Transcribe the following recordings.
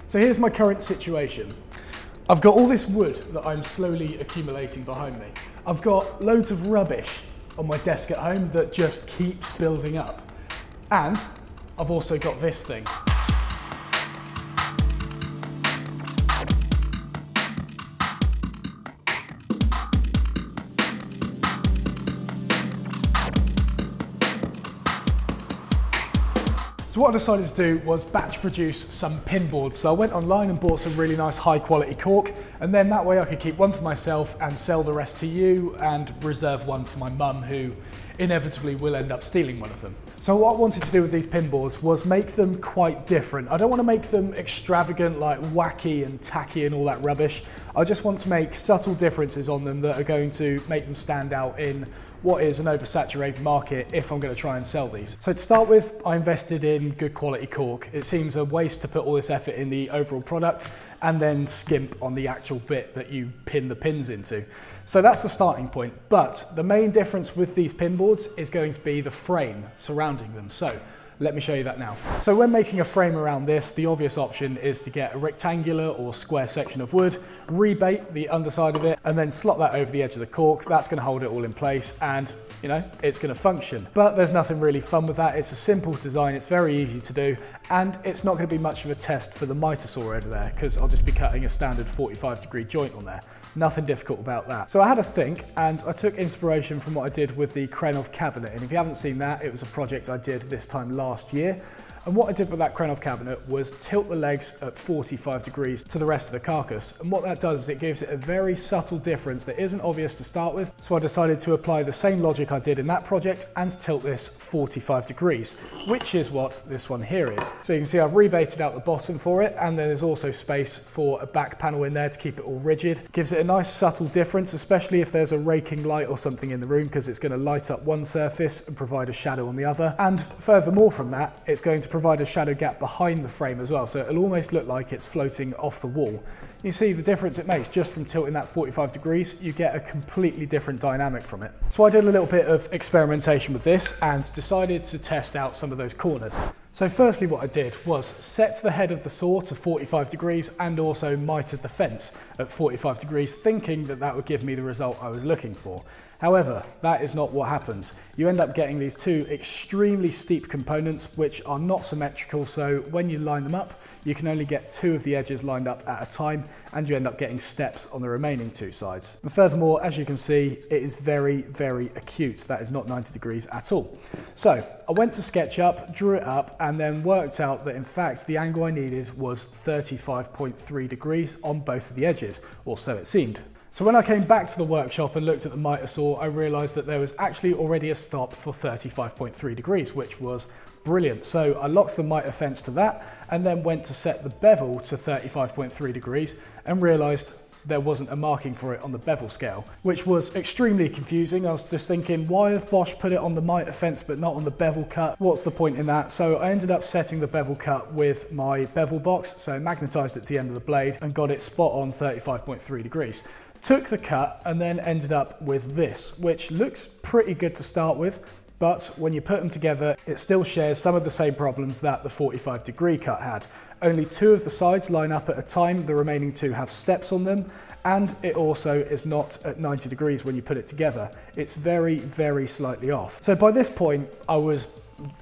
So here's my current situation. I've got all this wood that I'm slowly accumulating behind me. I've got loads of rubbish on my desk at home that just keeps building up. And I've also got this thing. So what I decided to do was batch produce some pin boards. So I went online and bought some really nice high quality cork, and then that way I could keep one for myself and sell the rest to you and reserve one for my mum, who inevitably will end up stealing one of them. So what I wanted to do with these pin boards was make them quite different. I don't want to make them extravagant, like wacky and tacky and all that rubbish. I just want to make subtle differences on them that are going to make them stand out in what is an oversaturated market if I'm going to try and sell these. So to start with, I invested in good quality cork. It seems a waste to put all this effort in the overall product and then skimp on the actual bit that you pin the pins into. So that's the starting point. But the main difference with these pin boards is going to be the frame surrounding them. So let me show you that now. So when making a frame around this, the obvious option is to get a rectangular or square section of wood, rebate the underside of it, and then slot that over the edge of the cork. That's going to hold it all in place and, you know, it's going to function. But there's nothing really fun with that. It's a simple design, it's very easy to do, and it's not going to be much of a test for the miter saw over there, because I'll just be cutting a standard 45-degree joint on there. Nothing difficult about that. So I had a think, and I took inspiration from what I did with the Krenov cabinet. And if you haven't seen that, it was a project I did this time last year. And what I did with that Krenov cabinet was tilt the legs at 45 degrees to the rest of the carcass. And what that does is it gives it a very subtle difference that isn't obvious to start with. So I decided to apply the same logic I did in that project and tilt this 45 degrees, which is what this one here is. So you can see I've rebated out the bottom for it, and then there's also space for a back panel in there to keep it all rigid. Gives it a nice subtle difference, especially if there's a raking light or something in the room, because it's going to light up one surface and provide a shadow on the other. And furthermore from that, it's going to provide a shadow gap behind the frame as well, so it'll almost look like it's floating off the wall. You see the difference it makes just from tilting that 45 degrees. You get a completely different dynamic from it. So I did a little bit of experimentation with this and decided to test out some of those corners. So firstly what I did was set the head of the saw to 45 degrees and also mitered the fence at 45 degrees, thinking that that would give me the result I was looking for. However, that is not what happens. You end up getting these two extremely steep components which are not symmetrical, so when you line them up, you can only get two of the edges lined up at a time, and you end up getting steps on the remaining two sides. And furthermore, as you can see, it is very, very acute. That is not 90 degrees at all. So I went to SketchUp, drew it up, and then worked out that in fact the angle I needed was 35.3 degrees on both of the edges, or so it seemed. So when I came back to the workshop and looked at the miter saw, I realised that there was actually already a stop for 35.3 degrees, which was brilliant. So I locked the miter fence to that and then went to set the bevel to 35.3 degrees and realised there wasn't a marking for it on the bevel scale, which was extremely confusing. I was just thinking, why have Bosch put it on the miter fence but not on the bevel cut? What's the point in that? So I ended up setting the bevel cut with my bevel box, so magnetised it to the end of the blade and got it spot on 35.3 degrees. Took the cut and then ended up with this, which looks pretty good to start with, but when you put them together, it still shares some of the same problems that the 45 degree cut had. Only two of the sides line up at a time, the remaining two have steps on them, and it also is not at 90 degrees when you put it together. It's very, very slightly off. So by this point, I was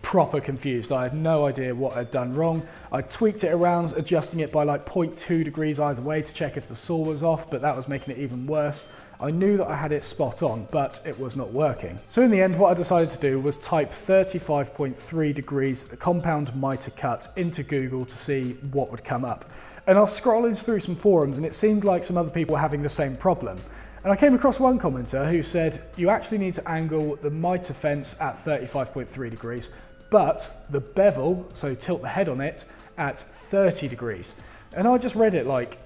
proper confused. I had no idea what I'd done wrong. I tweaked it around, adjusting it by like 0.2 degrees either way to check if the saw was off, but that was making it even worse. I knew that I had it spot on, but it was not working. So in the end, what I decided to do was type 35.3 degrees compound miter cut into Google to see what would come up. And I was scrolling through some forums and it seemed like some other people were having the same problem. And I came across one commenter who said, you actually need to angle the miter fence at 35.3 degrees, but the bevel, so tilt the head on it, at 30 degrees. And I just read it like,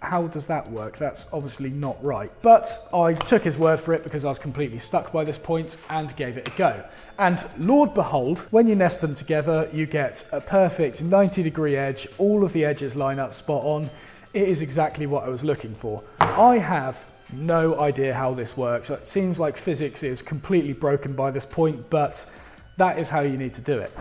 how does that work? That's obviously not right. But I took his word for it because I was completely stuck by this point and gave it a go. And Lord behold, when you nest them together, you get a perfect 90-degree edge. All of the edges line up spot on. It is exactly what I was looking for. I have no idea how this works. It seems like physics is completely broken by this point, but that is how you need to do it.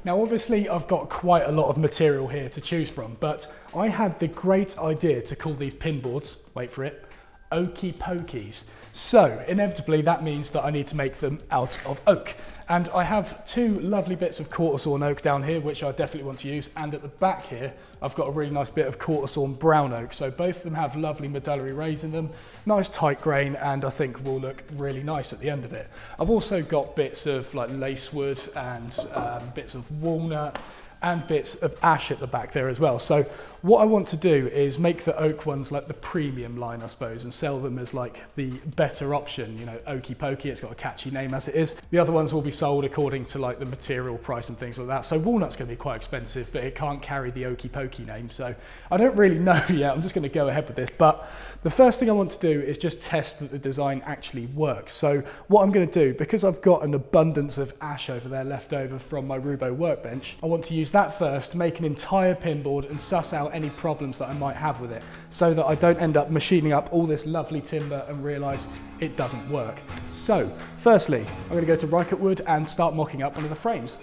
Now obviously I've got quite a lot of material here to choose from, but I had the great idea to call these pin boards, wait for it, Oakey Pokeys. So inevitably that means that I need to make them out of oak. And I have two lovely bits of quarter sawn oak down here, which I definitely want to use. And at the back here, I've got a really nice bit of quarter sawn brown oak. So both of them have lovely medullary rays in them, nice tight grain, and I think will look really nice at the end of it. I've also got bits of like lacewood and bits of walnut and bits of ash at the back there as well. So what I want to do is make the oak ones like the premium line, I suppose, and sell them as like the better option, you know, Oakey Pokey. It's got a catchy name as it is. The other ones will be sold according to like the material price and things like that. So walnut's going to be quite expensive, but it can't carry the Oakey Pokey name. So I don't really know yet. I'm just going to go ahead with this. But the first thing I want to do is just test that the design actually works. So what I'm going to do, because I've got an abundance of ash over there left over from my Rubo workbench, I want to use that first to make an entire pin board and suss out any problems that I might have with it, so that I don't end up machining up all this lovely timber and realise it doesn't work. So firstly, I'm going to go to Rycotewood and start mocking up one of the frames.